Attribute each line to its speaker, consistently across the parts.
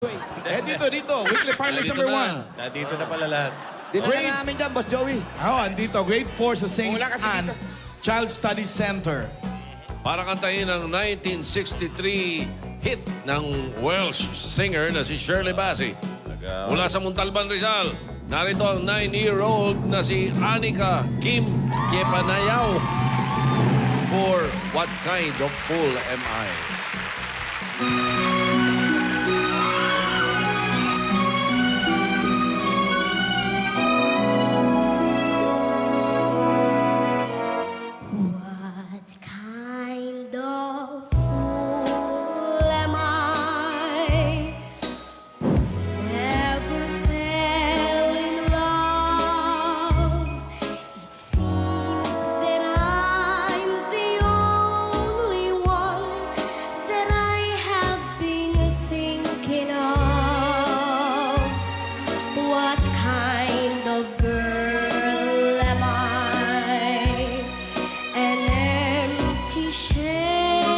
Speaker 1: Dito. Weekly finalist number 1.
Speaker 2: Nandito na pala lahat.
Speaker 3: Dinala namin dyan, Boss Joey.
Speaker 1: Andito. Grade 4 sa St.
Speaker 3: Wala kasi
Speaker 1: Anne
Speaker 3: dito.
Speaker 1: Child Study Center.
Speaker 4: Para kantahin ang 1963 hit ng Welsh singer na si Shirley Bassey. Mula sa Montalban, Rizal, narito ang 9-year-old na si Anika Kim Kepanayaw for What Kind of Fool Am I?
Speaker 5: What kind of fool am I? Never fell in love. It seems that I'm the only one that I have been thinking of. What kind of girl am I? An empty shell,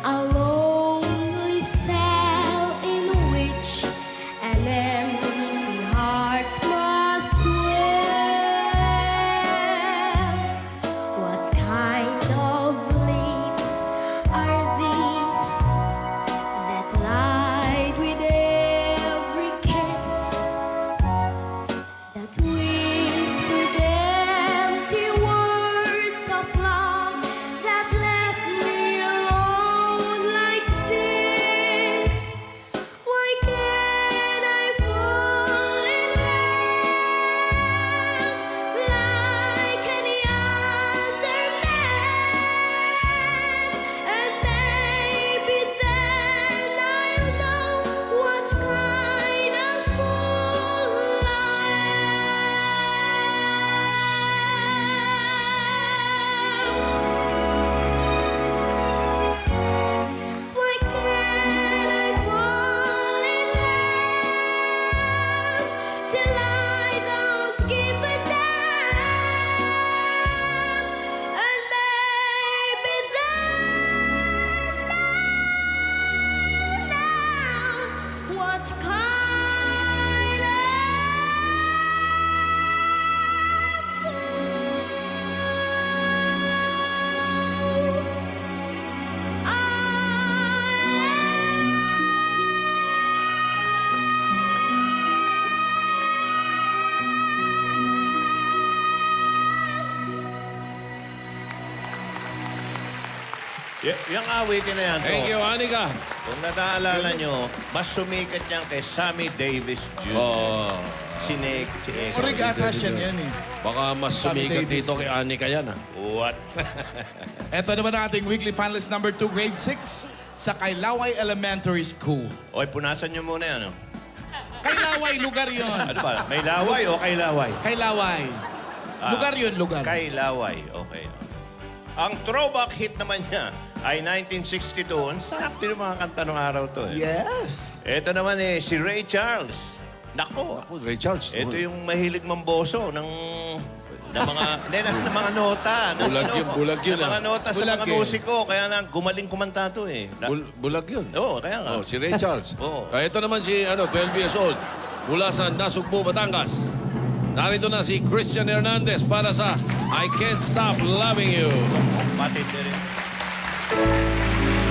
Speaker 5: a lonely cell in which an empty heart must dwell. What kind of lips are these that lied with every kiss, that whispered empty words of love, that left me alone like this? Why can't I fall in love like any other man? And maybe then I'll know what kind of fool I am. Why can't I fall in love till I don't give a damn? And maybe then I'll know what kind of
Speaker 2: Yung awitin na yan,
Speaker 4: Thank you, Anika.
Speaker 2: kung nataalala nyo, mas sumikat yan kay Sammy Davis Jr.
Speaker 4: Oh,
Speaker 2: Si Nick.
Speaker 1: Orig ata siya yan eh.
Speaker 4: baka mas
Speaker 1: Sammy
Speaker 4: sumikat
Speaker 1: Davis.
Speaker 4: dito kay Anika yan, ha?
Speaker 2: What?
Speaker 1: Ito naman ang ating weekly finalist number 2, grade 6 sa Kailaway Elementary School.
Speaker 2: Oy, punasan nyo muna yan. Oh.
Speaker 1: Kailaway, lugar yon.
Speaker 2: Ano ba? May laway o kay laway?
Speaker 1: Kailaway. Lugar yun, lugar.
Speaker 2: Kay laway. Okay. Ang throwback hit naman niya ay 1962. Ang sarap din yung mga kanta ng araw to. Eh.
Speaker 1: Yes.
Speaker 2: Ito naman si Ray Charles. Nako.
Speaker 4: Oh, Ray Charles.
Speaker 2: Ito yung mahilig mamboso ng mga ng mga nota.
Speaker 4: Bulag yun,
Speaker 2: Ng mga nota sa
Speaker 1: Bulag
Speaker 2: mga
Speaker 1: eh.
Speaker 2: musiko. Kaya na gumaling kumanta to eh.
Speaker 4: Bulag yun.
Speaker 2: Oo, kaya nga.
Speaker 4: Oh, si Ray Charles.
Speaker 2: Oo.
Speaker 4: Ito naman si 12 years old. Mula sa Nasugbu, Batangas. Narito na si Christian Hernandez para sa I Can't Stop Loving You.
Speaker 2: Patid din rin.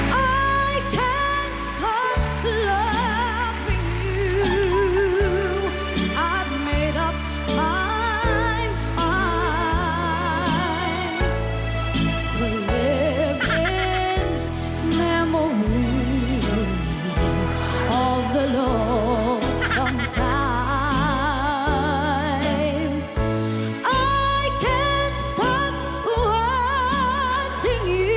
Speaker 5: I can't stop loving you. I've made up my mind to live in memory of the lonesome time. I can't stop wanting you.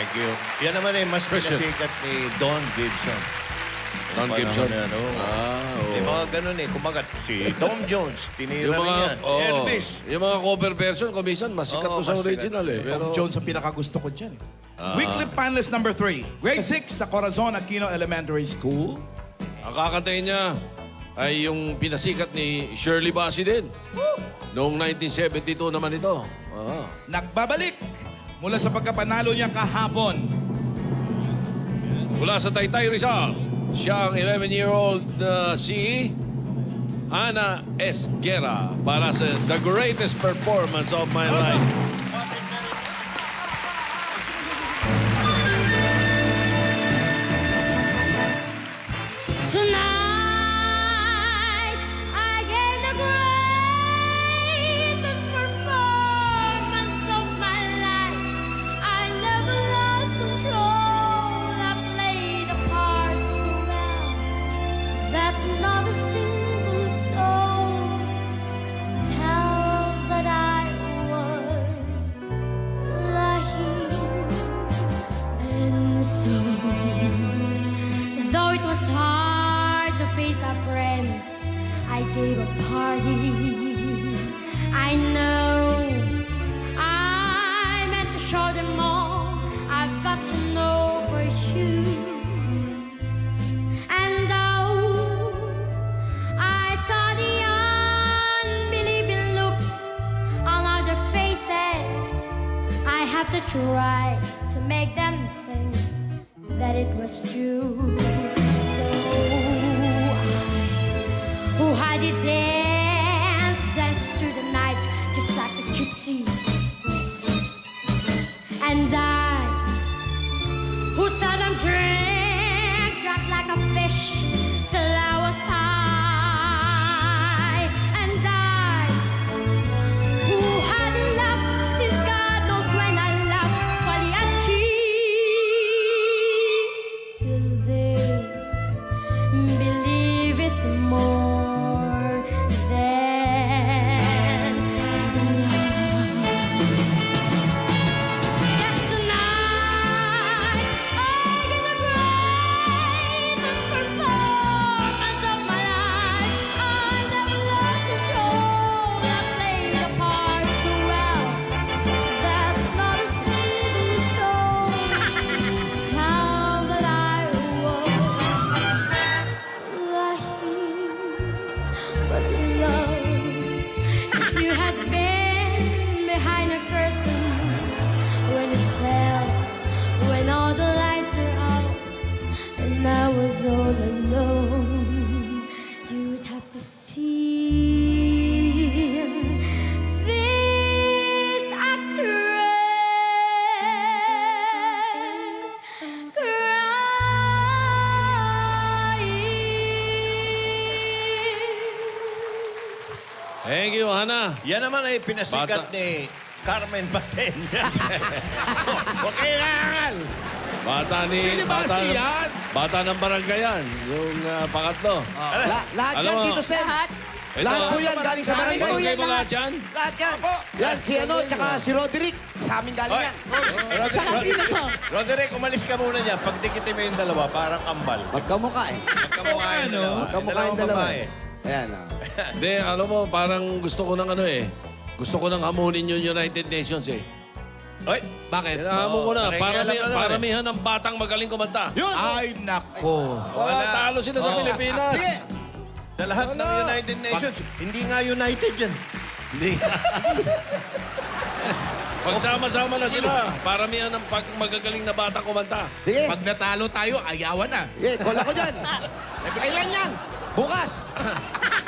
Speaker 4: Thank you.
Speaker 2: Yan naman eh, mas
Speaker 4: Christian.
Speaker 2: pinasikat ni Don Gibson.
Speaker 4: Don
Speaker 2: Panahon
Speaker 4: Gibson.
Speaker 2: na yan, oo.
Speaker 4: Oo.
Speaker 2: Yung mga ganun eh. Kumagat si Tom Jones, tinira
Speaker 4: Yung
Speaker 2: rin
Speaker 4: mga,
Speaker 2: yan.
Speaker 4: oo.
Speaker 2: Elvis.
Speaker 4: Yung mga cover version, kumisan, masikat
Speaker 2: Oo,
Speaker 4: ko sa
Speaker 2: masikat.
Speaker 4: original eh.
Speaker 1: Tom
Speaker 4: Pero,
Speaker 1: Jones ang pinakagusto ko dyan. Weekly finalist number 3. Grade 6 sa Corazon Aquino Elementary School.
Speaker 4: ang kakantayin niya ay yung pinasikat ni Shirley Bassey din. Noong 1972 naman ito.
Speaker 1: Nagbabalik mula sa pagkapanalo niya kahapon.
Speaker 4: Mula sa Taytay Rizal, siya ang 11-year-old na si Ana Esguera para sa The Greatest Performance of My Life.
Speaker 5: Tonight, I gave the greatest performance of my life. I never lost control. I played a part so well that not a single soul could tell that I was lying. And so, though it was hard to face our friends, I gave a party. I know I meant to show them all I've got to know for sure. And though I saw the unbelieving looks on other faces, I have to try to make them think that it was true. So I did dance through the night just like a gypsy. And I, who seldom drank like a fish till I was high. And I, who hadn't laughed since God knows when I laughed Pagliacci, till they believe it more than yes, tonight I get the greatest performance of my life. I never lost control. I played a part so well that not a single soul could tell that I was lying. But love, if you had been behind the curtains when it fell, when all the lights are out, and I was all alone, you would have to see this actress crying.
Speaker 4: Thank you, Ana.
Speaker 2: Yan naman ay
Speaker 4: Bata.
Speaker 2: pinasikat ni Carmen Baten.
Speaker 4: Okay lang! Bata ni...
Speaker 1: Sino ba
Speaker 4: bata,
Speaker 1: yan?
Speaker 4: bata ng barangay yan. Yung pangatlo.
Speaker 3: Lahat
Speaker 4: Alam
Speaker 3: yan
Speaker 4: mo-
Speaker 3: dito, Sen.
Speaker 4: Ito,
Speaker 3: Lahat po yan galing sa barangay.
Speaker 4: barangay mo lahat yan?
Speaker 3: Lahat yan. Yan, si ano, tsaka si Roderick. Sa amin galing yan.
Speaker 2: Roderick, umalis ka muna niya. Pag dikitin mo yung dalawa, parang kambal.
Speaker 3: Magkamukha eh.
Speaker 2: Magkamukha yung
Speaker 1: Ano?
Speaker 2: dalawa.
Speaker 3: Magkamukha yung dalawa.
Speaker 2: babae.
Speaker 3: Ayan, ah.
Speaker 4: Hindi, alam mo, parang gusto ko ng ano eh. Gusto ko ng hamunin yung United Nations eh.
Speaker 2: Oy,
Speaker 1: Bakit?
Speaker 4: Hinahamon ko na.
Speaker 2: nakikialam ka naman eh.
Speaker 4: Paramihan ng batang magaling kumanta.
Speaker 3: Yun!
Speaker 1: Ay, nako.
Speaker 4: Wala, talo sila sa Pilipinas.
Speaker 3: Sige!
Speaker 2: sa lahat ng United Nations, hindi nga united yan.
Speaker 4: Hindi. Pagsama-sama na sila, paramihan ng magagaling na batang kumanta.
Speaker 3: Sige!
Speaker 1: Pag natalo tayo, ayawan na.
Speaker 3: Sige, call ako dyan. Kailan yan? Bukas!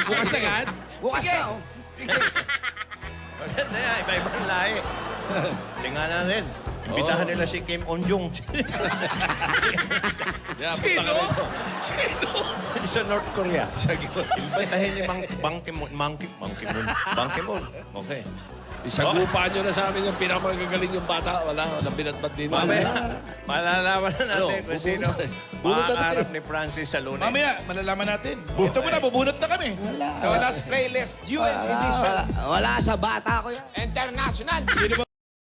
Speaker 1: Bukas agad.
Speaker 3: Bukas na, oh.
Speaker 2: Maganda yan, iba-ibang lahi. Tingnan natin. Imbitahan nila si Kim On-jung.
Speaker 4: Yeah, punta ka rito.
Speaker 2: sa North Korea. Imbitahin niyo Bang Ki-moon. Okay.
Speaker 4: Isagupa nyo na sa amin yung pinakamagagaling yung bata. Wala, walang binatbat dito.
Speaker 2: Mamaya, malalaman na natin
Speaker 4: Ano,
Speaker 2: kung sino
Speaker 4: bunot na
Speaker 2: makakarap
Speaker 4: natin.
Speaker 2: ni Francis sa Lunes.
Speaker 1: Mamaya, malalaman natin. Ito muna, bubunot na kami.
Speaker 3: Wala sa bata ko yan.
Speaker 1: Sino ba